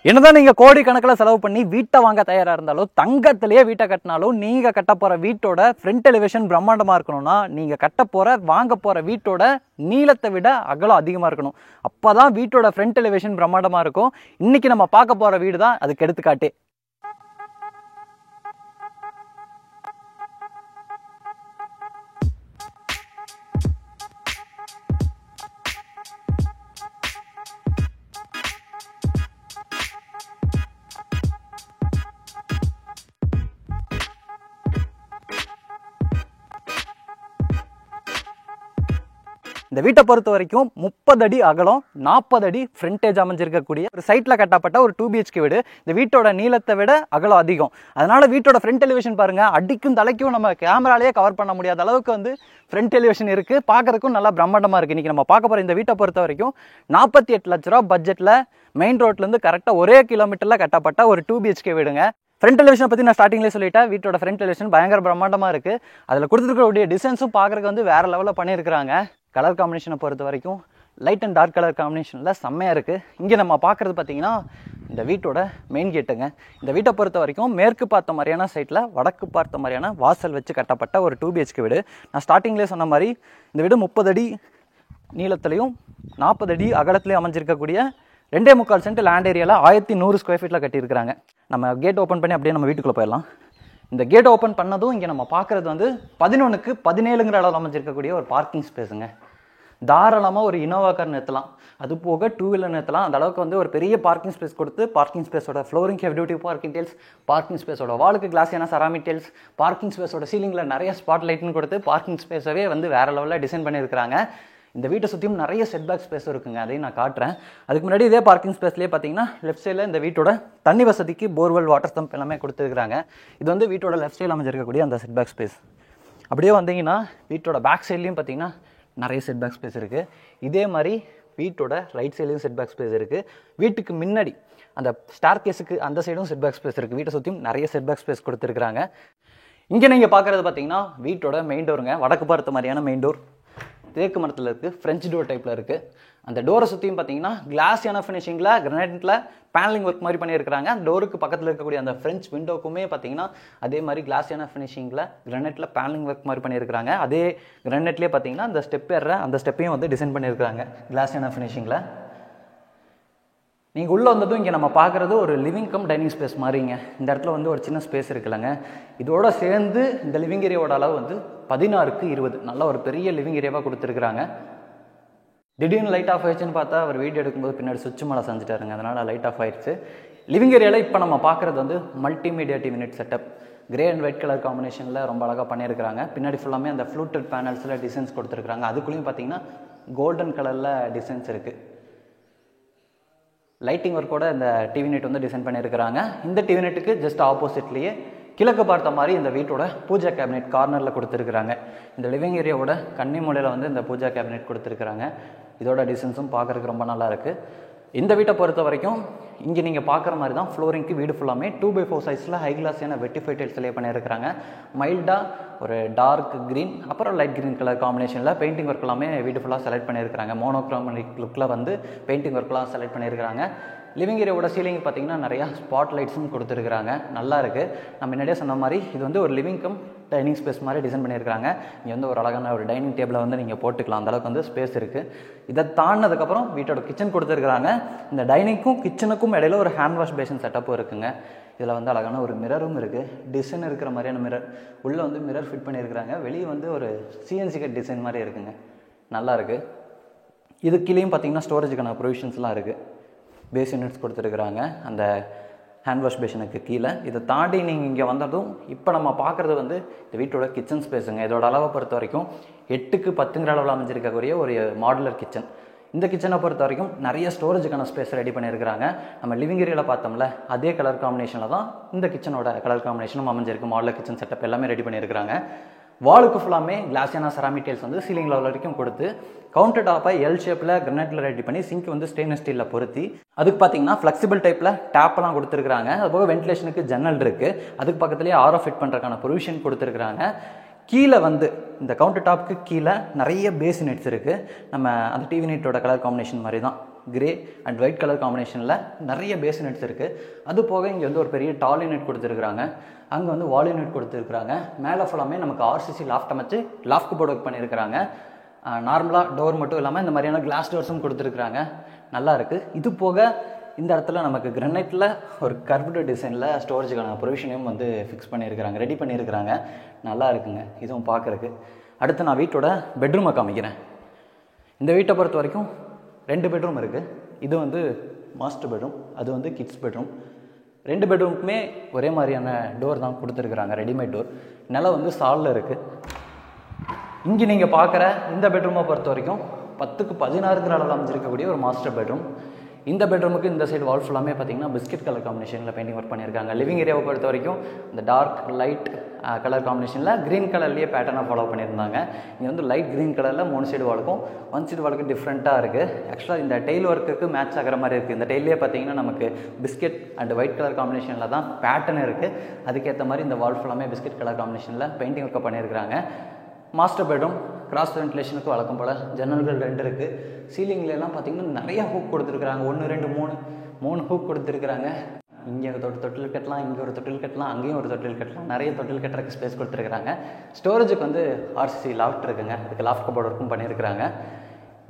என்னதான் நீங்க கோடி கணக்கில் செலவு பண்ணி வீட்டை வாங்க தயாரா இருந்தாலும் தங்கத்திலேயே வீட்டை கட்டினாலும் நீங்க கட்ட போற வீட்டோட ஃப்ரண்ட் எலிவேஷன் பிரம்மாண்டமா இருக்கணும்னா நீங்க கட்ட போற வாங்க போற வீட்டோட நீளத்தை விட அகலம் அதிகமா இருக்கணும். அப்பதான் வீட்டோட ஃப்ரண்ட் எலிவேஷன் பிரம்மாண்டமா இருக்கும். இன்னைக்கு நம்ம பார்க்க போற வீடு தான் அதுக்கு எடுத்துக்காட்டு. இந்த வீட்டை பொறுத்த வரைக்கும் 30 அடி அகலம் 40 அடி ஃப்ரண்டேஜ் அமைஞ்சிருக்கக்கூடிய ஒரு சைட்ல கட்டப்பட்ட ஒரு 2 BHK வீடு. இந்த வீட்டோட நீளத்தை விட அகலம் அதிகம். அதனால வீட்டோட ஃப்ரண்ட் எலிவேஷன் பாருங்க, அடிக்கும் தலைக்கும் நம்ம கேமராலேயே கவர் பண்ண முடியாத அளவுக்கு ஃப்ரண்ட் எலிவேஷன் இருக்கு. பார்க்கறதுக்கும் நல்லா பிரம்மாண்டமா இருக்கு. இன்னைக்கு நம்ம பார்க்க போற இந்த வீட்டை பொறுத்த வரைக்கும் 48 லட்ச ரூபா பட்ஜெட்ல மெயின் ரோட்ல இருந்து கரெக்டா ஒரே கிலோமீட்டர்ல கட்டப்பட்ட ஒரு 2 BHK வீடுங்க. ஃப்ரண்ட் எலிவேஷன் பற்றி நான் ஸ்டார்டிங்லேயே சொல்லிட்டேன். வீட்டோட ஃப்ரண்ட் எலிவேஷன் பயங்கர பிரம்மாண்டமாக இருக்குது. அதில் கொடுத்துருக்கக்கூடிய டிசைன்ஸும் பார்க்குறதுக்கு வேறு லெவலில் பண்ணியிருக்கிறாங்க. கலர் காம்பினேஷனை பொறுத்த வரைக்கும் லைட் அண்ட் டார்க் கலர் காம்பினேஷனில் செம்மையாக இருக்குது. இங்கே நம்ம பார்க்குறது பார்த்திங்கன்னா இந்த வீட்டோட மெயின் கேட்டுங்க. இந்த வீட்டை பொறுத்த வரைக்கும் மேற்கு பார்த்த மாதிரியான சைட்டில் வடக்கு பார்த்த மாதிரியான வாசல் வச்சு கட்டப்பட்ட ஒரு 2 BHK வீடு. நான் ஸ்டார்டிங்லேயே சொன்ன மாதிரி இந்த வீடு 30 அடி நீளத்துலையும் 40 அடி அகலத்துலையும் அமைஞ்சிருக்கக்கூடிய 2.25 சென்ட் லேண்ட் ஏரியாவில் 1100 ஸ்கொயர் ஃபீட்டில் கட்டியிருக்கிறாங்க. நம்ம கேட் ஓப்பன் பண்ணி அப்படியே நம்ம வீட்டுக்குள்ளே போயிடலாம். இந்த கேட் ஓப்பன் பண்ணதும் இங்கே நம்ம பார்க்குறது 11க்கு 17ங்கிற அளவில் அமைஞ்சிருக்கக்கூடிய ஒரு பார்க்கிங் ஸ்பேஸுங்க. தாராளமாக ஒரு இனோவா கார் நிறுத்தலாம், அது போக 2 வீலர் நிறுத்தலாம். அந்த அளவுக்கு ஒரு பெரிய பார்க்கிங் ஸ்பேஸ் கொடுத்து பார்க்கிங் ஸ்பேஸோட flooring heavy parking tiles, parking ஸ்பேஸோட வாலுக்கு கிளாஸியான செராமிக் டெயில்ஸ், பார்க்கிங் ஸ்பேஸோட சீலிங்கில் நிறைய ஸ்பாட் லைட்னு கொடுத்து பார்க்கிங் ஸ்பேஸவே வேறு லெவலில் டிசைன் பண்ணியிருக்கிறாங்க. இந்த வீட்டை சுற்றியும் நிறைய செட்பேக் ஸ்பேஸ் இருக்குங்க, அதையும் நான் காட்டுறேன். அதுக்கு முன்னாடி இதே பார்க்கிங் ஸ்பேஸ்லேயே பார்த்தீங்கன்னா லெஃப்ட் சைடில் இந்த வீட்டோட தண்ணி வசதிக்கு போர்வெல் வாட்டர் ஸ்டம்ப் எல்லாமே கொடுத்துருக்காங்க. இது வீட்டோட லெஃப்ட் சைடில் அமைஞ்சிருக்கக்கூடிய அந்த செட்பேக் ஸ்பேஸ். அப்படியே வந்தீங்கன்னா வீட்டோட பேக் சைட்லேயும் பார்த்தீங்கன்னா நிறைய செட்பேக் ஸ்பேஸ் இருக்குது. இதே மாதிரி வீட்டோட ரைட் சைட்லேயும் செட்பேக் ஸ்பேஸ் இருக்குது. வீட்டுக்கு முன்னாடி அந்த ஸ்டார் கேஸுக்கு அந்த சைடும் செட்பேக் ஸ்பேஸ் இருக்குது. வீட்டை சுற்றியும் நிறைய செட்பேக் ஸ்பேஸ் கொடுத்துருக்காங்க. இங்கே நீங்கள் பார்க்குறது பார்த்தீங்கன்னா வீட்டோட மெயின் டோருங்க. வடக்கு பார்த்த மாதிரியான மெயின் டோர் தேக்கு மரத்தில் இருக்குது, ஃப்ரெஞ்ச் டோர் டைப்பில் இருக்குது. அந்த டோரை சுற்றியும் பார்த்தீங்கன்னா கிளாஸியான ஃபினிஷிங்கில் கிரானைட்டில் பேனலிங் ஒர்க் மாதிரி பண்ணியிருக்கிறாங்க. அந்த டோருக்கு பக்கத்தில் இருக்கக்கூடிய அந்த ஃப்ரெஞ்ச் விண்டோக்குமே பார்த்தீங்கன்னா அதே மாதிரி கிளாஸியான ஃபினிஷிங்கில் கிரானைட்டில் பேனலிங் ஒர்க் மாதிரி பண்ணியிருக்கிறாங்க. அதே கிரானைட்லேயே பார்த்தீங்கன்னா அந்த ஸ்டெப் ஏற அந்த ஸ்டெப்பையும் டிசைன் பண்ணியிருக்கிறாங்க கிளாஸியான ஃபினிஷிங்கில். நீங்கள் உள்ளே வந்ததும் இங்கே நம்ம பார்க்குறது ஒரு லிவிங் கம் டைனிங் ஸ்பேஸ் மாதிரிங்க. இந்த இடத்துல ஒரு சின்ன ஸ்பேஸ் இருக்குல்லங்க, இதோட சேர்ந்து இந்த லிவிங் ஏரியாவோட அளவு 16க்கு 20, நல்ல ஒரு பெரிய லிவிங் ஏரியாவாக கொடுத்துருக்குறாங்க. திடீர்னு லைட் ஆஃப் ஆயிடுச்சுன்னு பார்த்தா அவர் வீடியோ எடுக்கும்போது பின்னாடி சுவிட்ச் மேலே செஞ்சுட்டாருங்க, அதனால் லைட் ஆஃப் ஆயிடுச்சு. லிவிங் ஏரியாவில் இப்போ நம்ம பார்க்குறது multimedia TV unit setup grey and white colour காம்பினேஷனில் ரொம்ப அழகாக பண்ணியிருக்கிறாங்க. பின்னாடி ஃபுல்லாமே அந்த ஃப்ளூட்டட் பேனல்ஸில் டிசைன்ஸ் கொடுத்துருக்குறாங்க. அதுக்குள்ளேயும் பார்த்தீங்கன்னா கோல்டன் கலரில் டிசைன்ஸ் இருக்குது. லைட்டிங் ஒர்க்கோட இந்த டிவி நெட் டிசைன் பண்ணியிருக்கிறாங்க. இந்த டிவி நெட்டுக்கு ஜஸ்ட் ஆப்போசிட்லேயே கிழக்கு பார்த்த மாதிரி இந்த வீட்டோட பூஜா கேபினெட் கார்னரில் கொடுத்துருக்குறாங்க. இந்த லிவிங் ஏரியாவோட கன்னி மூலையில் இந்த பூஜா கேபினெட் கொடுத்துருக்குறாங்க. இதோட டிசைன்ஸும் பார்க்குறதுக்கு ரொம்ப நல்லா இருக்குது. இந்த வீட்டை பொறுத்த வரைக்கும் இங்கே நீங்கள் பார்க்குற மாதிரி தான் ஃப்ளோரிங்க்கு வீடு ஃபுல்லாமே 2x4 சைஸில் ஹை கிளாஸியான வெட்டிஃபை டைல்ஸ்லேயே பண்ணியிருக்கிறாங்க. மைல்டாக ஒரு டார்க் க்ரீன் அப்புறம் லைட் க்ரீன் கலர் காம்பினேஷனில் பெயிண்டிங் ஒர்க் எல்லாமே வீடு ஃபுல்லாக செலக்ட் பண்ணியிருக்கிறாங்க. மோனோக்ரோமேட்டிக் லுக்கில் பெயிண்டிங் ஒர்க்லாம் செலக்ட் பண்ணியிருக்கிறாங்க. லிவிங் ஏரியாவோட சீலிங் பார்த்தீங்கன்னா நிறையா ஸ்பாட் லைட்ஸும் கொடுத்துருக்குறாங்க, நல்லா இருக்குது. நம்ம முன்னாடியே சொன்ன மாதிரி இது ஒரு லிவிங் கம் டைனிங் ஸ்பேஸ் மாதிரி டிசைன் பண்ணியிருக்காங்க. இங்கே ஒரு அழகான ஒரு டைனிங் டேபிளை நீங்கள் போட்டுக்கலாம், அந்தளவுக்கு ஸ்பேஸ் இருக்குது. இதை தாண்டினதுக்கப்புறம் வீட்டோட கிச்சன் கொடுத்துருக்குறாங்க. இந்த டைனிங்க்கும் கிச்சனுக்கும் இடையில ஒரு ஹேண்ட் வாஷ் பேஷன் செட்டப்பும் இருக்குங்க. இதில் அழகான ஒரு மிரரும் இருக்குது, டிசைன் இருக்கிற மாதிரியான மிரர். உள்ளே மிரர் ஃபிட் பண்ணியிருக்கிறாங்க. வெளியே ஒரு CNC கட் டிசைன் மாதிரி இருக்குங்க, நல்லா இருக்குது. இது கீழேயும் பார்த்தீங்கன்னா ஸ்டோரேஜுக்கான ப்ரொவிஷன்ஸ்லாம் இருக்குது. பேஸ் யூனிட்ஸ் கொடுத்துருக்குறாங்க அந்த ஹேண்ட் வாஷ் பேஷனுக்கு கீழே. இதை தாண்டி நீங்கள் இங்கே வந்ததும் இப்போ நம்ம பார்க்குறது இந்த வீட்டோட கிச்சன் ஸ்பேஸுங்க. இதோட அளவை பொறுத்த வரைக்கும் 8க்கு 10ங்கிற அளவில் அமைஞ்சிருக்கக்கூடிய ஒரு மாடுலர் கிச்சன். இந்த கிச்சனை பொறுத்த வரைக்கும் நிறைய ஸ்டோரேஜுக்கான ஸ்பேஸ் ரெடி பண்ணியிருக்கிறாங்க. நம்ம லிவிங் ஏரியாவில் பார்த்தோம்ல அதே கலர் காம்பினேஷனில் தான் இந்த கிச்சனோட கலர் காம்பினேஷனும் அமைஞ்சிருக்கு. மாடுலர் கிச்சன் செட்டப் எல்லாமே ரெடி பண்ணியிருக்கிறாங்க. வாலுக்கு ஃபுல்லாமே கிளாஸியான செராமிக் டைல்ஸ் சீலிங் லெவல் வரைக்கும் கொடுத்து கவுண்டர் டாப்பை எல் ஷேப்பில் கிரானைட்டில் ரெடி பண்ணி சிங்க் ஸ்டெயின்லெஸ் ஸ்டீலில் பொருத்தி அதுக்கு பார்த்தீங்கன்னா ஃப்ளெக்சிபிள் டைப்பில் டேப்லாம் கொடுத்துருக்காங்க. அதுபோக வென்டிலேஷனுக்கு ஜன்னல் இருக்குது. அதுக்கு பக்கத்துலேயே RO ஃபிட் பண்ணுறதுக்கான ப்ரொவிஷன் கொடுத்துருக்குறாங்க. கீழே இந்த கவுண்டர் டாப்புக்கு கீழே நிறைய பேஸ் யூனிட்ஸ் இருக்குது. நம்ம அந்த டிவி யூனிட்டோட கலர் காம்பினேஷன் மாதிரி தான் கிரே அண்ட் ஒயிட் கலர் காம்பினேஷனில் நிறைய பேஸ் யூனிட்ஸ் இருக்குது. அது போக இங்கே வந்து ஒரு பெரிய டால் யூனிட் கொடுத்துருக்குறாங்க. அங்கே வந்து வால் யூனிட் கொடுத்துருக்குறாங்க. மேலே ஃபுல்லாமே நமக்கு ஆர்சிசி லாஃப்ட் அமைச்சு லாஃப்ட் போர்டு ஒர்க் பண்ணியிருக்கிறாங்க. நார்மலாக டோர் மட்டும் இல்லாமல் இந்த மாதிரியான கிளாஸ் டோர்ஸும் கொடுத்துருக்குறாங்க. நல்லா இருக்குது. இது போக இந்த இடத்துல நமக்கு கிரனைட்டில் ஒரு கர்வ்டு டிசைனில் ஸ்டோரேஜுக்கான ப்ரொவிஷனையும் வந்து ஃபிக்ஸ் பண்ணியிருக்கிறாங்க, ரெடி பண்ணியிருக்கிறாங்க. நல்லா இருக்குங்க இதுவும் பார்க்குறக்கு. அடுத்து நான் வீட்டோட பெட்ரூமை காமிக்கிறேன். இந்த வீட்டை பொறுத்த வரைக்கும் 2 பெட்ரூம் இருக்குது. இது வந்து மாஸ்டர் பெட்ரூம், அது வந்து கிட்ஸ் பெட்ரூம். 2 பெட்ரூமுக்குமே ஒரே மாதிரியான டோர் தான் கொடுத்துருக்குறாங்க, ரெடிமேட் டோர். நிலம் வந்து சாலில் இருக்குது. இங்கே நீங்கள் பார்க்குற இந்த பெட்ரூமை பொறுத்த வரைக்கும் 10க்கு 16 அளவில் அமைஞ்சிருக்கக்கூடிய ஒரு மாஸ்டர் பெட்ரூம். இந்த பெட்ரூமுக்கு இந்த சைடு வால் ஃபுல்லாமே பார்த்தீங்கன்னா பிஸ்கட் கலர் காம்பினேஷனில் பெயிண்டிங் ஒர்க் பண்ணியிருக்காங்க. லிவிங் ஏரியாவை பொறுத்த வரைக்கும் இந்த டார்க் லைட் கலர் காம்பினேஷனில் க்ரீன் கலர்லேயே பேட்டர்னாக ஃபாலோ பண்ணியிருந்தாங்க. இங்கே வந்து லைட் க்ரீன் கலரில் 3 சைடு வாலுக்கும் 1 சைடு வாலுக்கு டிஃப்ரெண்ட்டாக இருக்குது. ஆக்சுவலாக இந்த டெய்ல் ஒர்க்குக்கு மேட்ச் ஆகிற மாதிரி இருக்குது. இந்த டெய்லே பார்த்தீங்கன்னா நமக்கு பிஸ்கட் அண்ட் ஒயிட் கலர் காம்பினேஷனில் தான் பேட்டர்ன் இருக்குது. அதுக்கேற்ற மாதிரி இந்த வால் ஃபுல்லாமே பிஸ்கட் கலர் காம்பினேஷனில் பெயிண்டிங் ஒர்க் பண்ணியிருக்காங்க. மாஸ்டர் பெட்ரூம் கிராஸ் வென்டிலேஷனுக்கு வழக்கம் போல் ஜன்னல்கள் 2 இருக்குது. சீலிங்லாம் பார்த்தீங்கன்னா நிறைய ஹூக் கொடுத்துருக்குறாங்க. 1 2 3 ஹூக் கொடுத்துருக்குறாங்க. இங்கே ஒரு தொட்டில் கட்டலாம், இங்கே ஒரு தொட்டில் கட்டலாம், அங்கேயும் ஒரு தொட்டில் கட்டலாம். நிறைய தொட்டில் கட்டுறதுக்கு ஸ்பேஸ் கொடுத்துருக்குறாங்க. ஸ்டோரேஜுக்கு வந்து ஆர்சிசி லாஃப்ட் இருக்குங்க. அதுக்கு லாஃப்ட் கபோர்ட் ஒர்க்கும் பண்ணியிருக்கிறாங்க.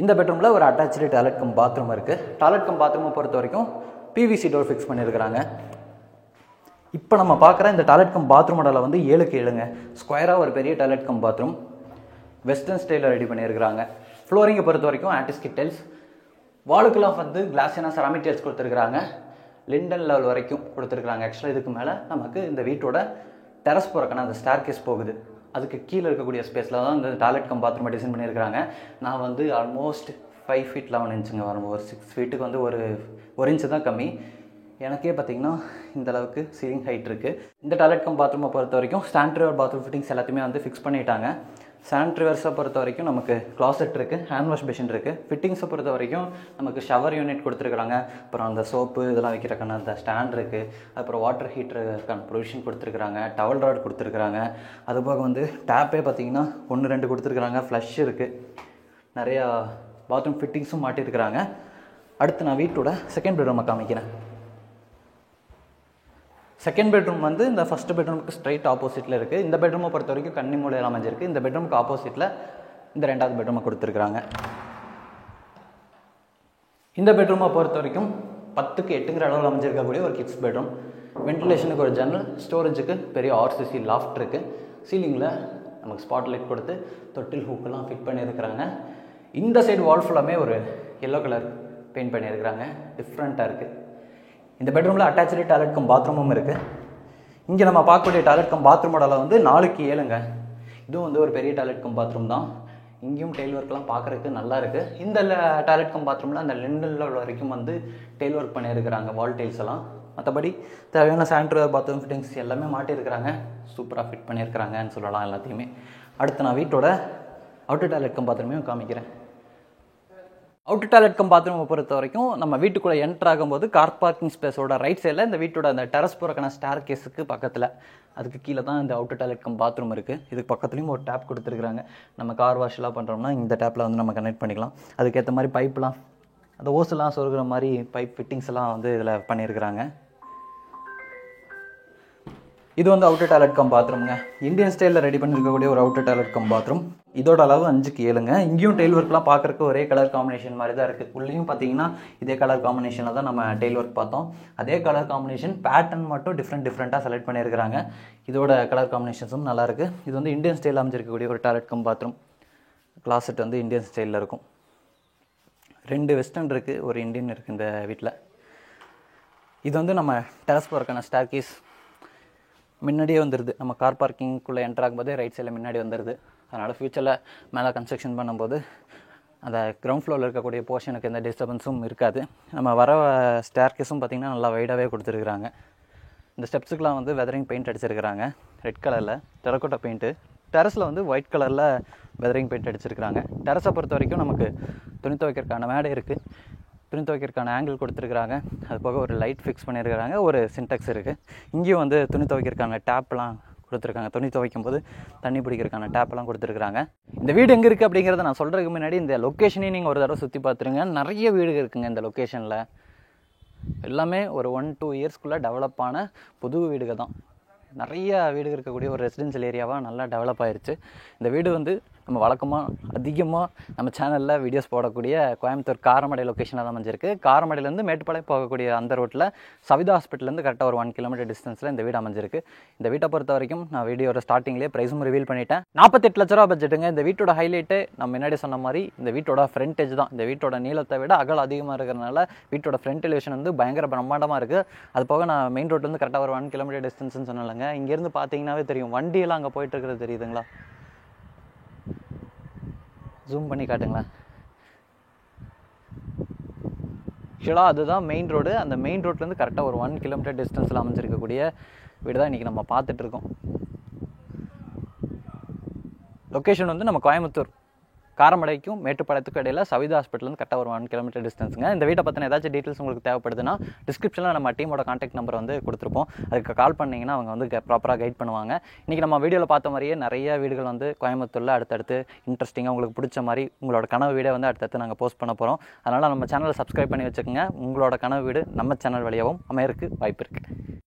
இந்த பெட்ரூமில் ஒரு அட்டாச்சு டாய்லெட் கம் பாத்ரூம் இருக்குது. டாய்லெட் கம் பாத்ரூமை பொறுத்த வரைக்கும் பிவிசி டோர் ஃபிக்ஸ் பண்ணியிருக்கிறாங்க. இப்போ நம்ம பார்க்குற இந்த டாய்லெட் கம் பாத்ரூம் மாடலில் வந்து 7க்கு 7ங்க ஸ்கொயராக ஒரு பெரிய டாய்லெட் கம் பாத்ரூம் வெஸ்டர்ன் ஸ்டைலில் ரெடி பண்ணியிருக்கிறாங்க. ஃப்ளோரிங்கை பொறுத்த வரைக்கும் ஆன்டிஸ்கிட் டைல்ஸ், வாலுக்கெல்லாம் வந்து கிளாஸியான செராமிக் டைல்ஸ் கொடுத்துருக்குறாங்க. லிண்டன் லெவல் வரைக்கும் கொடுத்துருக்குறாங்க. ஆக்சுவலாக இதுக்கு மேலே நமக்கு இந்த வீட்டோட டெரஸ் போகிறக்கான அந்த ஸ்டார் கேஸ் போகுது. அதுக்கு கீழே இருக்கக்கூடிய ஸ்பேஸில் தான் இந்த டாய்லெட் கம் பாத்ரூமை டிசைன் பண்ணியிருக்கிறாங்க. நான் வந்து ஆல்மோஸ்ட் 5 feet 11 inch வரும். ஒரு 6 feetக்கு வந்து ஒரு இன்ச்சு தான் கம்மி. எனக்கே பார்த்தீங்கன்னா இந்த அளவுக்கு சீலிங் ஹைட் இருக்குது. இந்த டாய்லெட் கம் பாத்ரூமை பொறுத்த வரைக்கும் சானிட்டரி பாத்ரூம் ஃபிட்டிங்ஸ் எல்லாத்தையுமே வந்து ஃபிக்ஸ் பண்ணிட்டாங்க. சானிட்டரிவர்ஸை பொறுத்த வரைக்கும் நமக்கு கிளாசெட் இருக்குது, ஹேண்ட் வாஷ் பேஷன் இருக்குது. ஃபிட்டிங்ஸை பொறுத்த வரைக்கும் நமக்கு ஷவர் யூனிட் கொடுத்துருக்குறாங்க. அப்புறம் அந்த சோப்பு இதெல்லாம் வைக்கிறக்கான அந்த ஸ்டாண்ட் இருக்குது. அப்புறம் வாட்டர் ஹீட்டருக்கான ப்ரொவிஷன் கொடுத்துருக்குறாங்க. டவல் ராட் கொடுத்துருக்குறாங்க. அதுபோக வந்து டேப்பே பார்த்தீங்கன்னா 1 2 கொடுத்துருக்குறாங்க. ஃப்ளஷ் இருக்குது. நிறையா பாத்ரூம் ஃபிட்டிங்ஸும் மாட்டியிருக்கிறாங்க. அடுத்து நான் வீட்டோட செகண்ட் பெட்ரூமை காமிக்கிறேன். செகண்ட் பெட்ரூம் வந்து இந்த ஃபஸ்ட் பெட்ரூமுக்கு ஸ்ட்ரைட் ஆப்போசிட்டில் இருக்குது. இந்த பெட்ரூமை பொறுத்த வரைக்கும் கன்னி மூலையில் அமைஞ்சிருக்கு. இந்த பெட்ரூமுக்கு ஆப்போசிட்டில் இந்த 2வது பெட்ரூமை கொடுத்துருக்குறாங்க. இந்த பெட்ரூமை பொறுத்த வரைக்கும் 10க்கு 8ங்கிற அளவில் அமைஞ்சிருக்கக்கூடிய ஒரு கிட்ஸ் பெட்ரூம். வென்டிலேஷனுக்கு ஒரு ஜன்னல், ஸ்டோரேஜுக்கு பெரிய ஆர்சிசி லாஃப்ட் இருக்குது. சீலிங்கில் நமக்கு ஸ்பாட் லைட் கொடுத்து தொட்டில் ஹூக்கெல்லாம் ஃபிட் பண்ணியிருக்கிறாங்க. இந்த சைடு வால் ஃபுல்லாமே ஒரு எல்லோ கலர் பெயிண்ட் பண்ணியிருக்கிறாங்க. டிஃப்ரெண்ட்டாக இருக்குது. இந்த பெட்ரூமில் அட்டாச்சு டாய்லெட் கம் பாத்ரூமும் இருக்குது. இங்கே நம்ம பார்க்கக்கூடிய டாய்லெட் கம் பாத்ரூம் மாடலில் வந்து 4க்கு 7ங்க. இதுவும் வந்து ஒரு பெரிய டாய்லெட் கம் பாத்ரூம் தான். இங்கேயும் டெய்ல் ஒர்க்லாம் பார்க்குறதுக்கு நல்லா இருக்குது. இந்த டாய்லெட் கம் பாத்ரூமில் அந்த லிண்டல் வரைக்கும் வந்து டெய்ல் ஒர்க் பண்ணியிருக்கிறாங்க, வால் டெய்ல்ஸ் எல்லாம். மற்றபடி தேவையான சானிட்டரி பாத்ரூம் ஃபிட்டிங்ஸ் எல்லாமே மாட்டியிருக்கிறாங்க. சூப்பராக ஃபிட் பண்ணியிருக்கிறாங்கன்னு சொல்லலாம் எல்லாத்தையுமே. அடுத்து நான் வீட்டோட அவுட்டர் டாய்லெட் கம் பாத்ரூமையும் காமிக்கிறேன். அவுட்டர் டாய்லெட் கம் பாத்ரூமை பொறுத்த வரைக்கும் நம்ம வீட்டுக்குள்ளே என்டர் ஆகும்போது கார் பார்க்கிங் ஸ்பேஸோட ரைட் சைடில் இந்த வீட்டோட அந்த டெரஸ் போகிறக்கான ஸ்டார் கேஸுக்கு பக்கத்தில் அதுக்கு கீழே தான் இந்த அவுட்டர் டாய்லெட் கம் பாத்ரூம் இருக்குது. இதுக்கு பக்கத்துலேயும் ஒரு டேப் கொடுத்துருக்குறாங்க. நம்ம கார் வாஷ்லாம் பண்ணுறோம்னா இந்த டேப்பில் வந்து நம்ம கனெக்ட் பண்ணிக்கலாம். அதுக்கேற்ற மாதிரி பைப்லாம், அந்த ஓஸெல்லாம் சொருகிற மாதிரி பைப் ஃபிட்டிங்ஸ் எல்லாம் வந்து இதில் பண்ணியிருக்கிறாங்க. இது வந்து அவுட்டர் டாய்லெட் கம் பாத்ரூம்ங்க. இந்தியன் ஸ்டைலில் ரெடி பண்ணியிருக்கக்கூடிய ஒரு அவுட்டர் டாய்லெட் கம் பாத்ரூம். இதோட அளவு 5க்கு 7ங்க. இங்கேயும் டெய்ல் ஒர்க்லாம் பார்க்குறக்கு ஒரே கலர் காம்பினேஷன் மாதிரி தான் இருக்குது. உள்ளேயும் பார்த்தீங்கன்னா இதே கலர் காம்பினேஷனில் தான் நம்ம டெய்ல் ஒர்க் பார்த்தோம். அதே கலர் காம்பினேஷன், பேட்டர்ன் மட்டும் டிஃப்ரெண்ட்டாக செலக்ட் பண்ணியிருக்கிறாங்க. இதோட கலர் காம்பினேஷன்ஸும் நல்லாயிருக்கு. இது வந்து இந்தியன் ஸ்டைலில் அமைஞ்சிருக்கக்கூடிய ஒரு டாய்லெட் கம் பாத்ரூம். கிளாசெட் வந்து இந்தியன் ஸ்டைலில் இருக்கும். 2 வெஸ்டர்ன் இருக்குது, ஒரு இந்தியன் இருக்குது இந்த வீட்டில். இது வந்து நம்ம டெரஸ் போகிறக்கான ஸ்டார் கேஸ் முன்னாடியே வந்துடுது. நம்ம கார் பார்க்கிங்குள்ளே என்டர் ஆகும்போதே ரைட் சைடில் முன்னாடி வந்துடுது. அதனால் ஃப்யூச்சரில் மேலே கன்ஸ்ட்ரக்ஷன் பண்ணும்போது அந்த கிரவுண்ட் ஃப்ளோரில் இருக்கக்கூடிய போர்ஷனுக்கு எந்த டிஸ்டர்பன்ஸும் இருக்காது. நம்ம வர ஸ்டேர் கேஸும் பார்த்திங்கன்னா நல்லா வைடாகவே கொடுத்துருக்குறாங்க. இந்த ஸ்டெப்ஸுக்கெலாம் வந்து வெதரிங் பெயிண்ட் அடிச்சிருக்கிறாங்க ரெட் கலரில், டெரக்கோட்டா பெயிண்ட்டு. டெரஸில் வந்து ஒயிட் கலரில் வெதரிங் பெயிண்ட் அடிச்சிருக்கிறாங்க. டெரஸை பொறுத்த வரைக்கும் நமக்கு துணி துவைக்கிறதுக்கான மேடை இருக்குது. துணி துவைக்கிறதுக்கான ஆங்கிள் கொடுத்துருக்குறாங்க. அது போக ஒரு லைட் ஃபிக்ஸ் பண்ணியிருக்கிறாங்க. ஒரு சின்டெக்ஸ் இருக்குது. இங்கேயும் வந்து துணி துவைக்கிறதுக்கான டேப்லாம் கொடுத்துருக்காங்க. துணி துவைக்கும் போது தண்ணி பிடிக்கிறதுக்கான டேப்பெல்லாம் கொடுத்துருக்காங்க. இந்த வீடு எங்கே இருக்குது அப்படிங்கிறத நான் சொல்கிறதுக்கு முன்னாடி இந்த லொக்கேஷனையும் நீங்கள் ஒரு தடவை சுற்றி பார்த்துருங்க. நிறைய வீடு இருக்குங்க இந்த லொக்கேஷனில். எல்லாமே ஒரு 1-2 இயர்ஸ்க்குள்ளே டெவலப் ஆன புது வீடுகள் தான். நிறைய வீடு இருக்கக்கூடிய ஒரு ரெசிடென்ஷியல் ஏரியாவாக நல்லா டெவலப் ஆயிடுச்சு. இந்த வீடு வந்து நம்ம வழக்கமாக அதிகமாக நம்ம சேனலில் வீடியோஸ் போடக்கூடிய கோயம்புத்தூர் காரமடை லொக்கேஷனில் தான் அமைஞ்சிருக்கு. காரமடையிலேருந்து மேட்டுப்பாளையம் போகக்கூடிய அந்த ரோட்டில் சவிதா ஹாஸ்பிட்டலேருந்து கரெக்டாக ஒரு 1 கிலோமீட்டர் டிஸ்டன்ஸில் இந்த வீடு அமைஞ்சிருக்கு. இந்த வீட்டை பொறுத்த வரைக்கும் நான் வீடியோட ஸ்டார்டிங்லேயே ப்ரைஸும் ரிவீல் பண்ணிட்டேன். 48 லட்ச ரூபா பட்ஜெட்டுங்க. இந்த வீட்டோட ஹைலைட்டு நம்ம முன்னாடி சொன்ன மாதிரி இந்த வீட்டோட ஃப்ரண்டேஜ் தான். இந்த வீட்டோட நீளத்தை விட அகலம் அதிகமாக இருக்கிறதுனால வீட்டோட ஃப்ரண்ட் எலிவேஷன் வந்து பயங்கர பிரம்மாண்டமாக இருக்குது. அது போக நான் மெயின் ரோட்லேருந்து கரெக்டாக ஒரு 1 கிலோமீட்டர் டிஸ்டன்ஸ்னு சொன்னாலங்க. இங்கேருந்து பார்த்தீங்கன்னாவே தெரியும், வண்டியெல்லாம் அங்கே போயிட்டு இருக்கிறது தெரியுதுங்களா? ஜூம் பண்ணி காட்டுங்களேன். ஆக்சுவலாக அதுதான் மெயின் ரோடு. அந்த மெயின் ரோட்லேருந்து கரெக்டாக ஒரு 1 கிலோமீட்டர் டிஸ்டன்ஸில் அமைஞ்சிருக்கக்கூடிய வீடு தான் இன்றைக்கி நம்ம பார்த்துட்ருக்கோம். லொக்கேஷன் வந்து நம்ம கோயம்புத்தூர் காரமடைக்கும் மேட்டுப்பாளையத்துக்கும் இடையில சவிதா ஹாஸ்பிட்டலேருந்து கரெக்டாக ஒரு 1 கிலோமீட்டர் டிஸ்டன்ஸுங்க. இந்த வீட்டை பற்றின ஏதாச்சும் டீட்டெயில்ஸ் உங்களுக்கு தேவைப்படுதுன்னா டிஸ்கிரிப்ஷனில் நம்ம டீமோட கான்டாக்ட் நம்பர் வந்து கொடுத்துருப்போம். அதுக்கு கால் பண்ணிங்கன்னா அவங்க வந்து ப்ராப்பராக கைட் பண்ணுவாங்க. இன்றைக்கி நம்ம வீடியோவில் பார்த்த மாதிரியே நிறைய வீடுகள் வந்து கோயம்புத்தூரில் அடுத்தடுத்து இன்ட்ரெஸ்டிங்காக உங்களுக்கு பிடிச்ச மாதிரி உங்களோட கனவு வீடை வந்து அடுத்தடுத்து நாங்கள் போஸ்ட் பண்ண போகிறோம். அதனால் நம்ம சேனலை சப்ஸ்கிரைப் பண்ணி வச்சுக்கோங்க. உங்களோட கனவு வீடு நம்ம சேனல் வழியாகவும் அமையறதுக்கு வாய்ப்பு இருக்குது.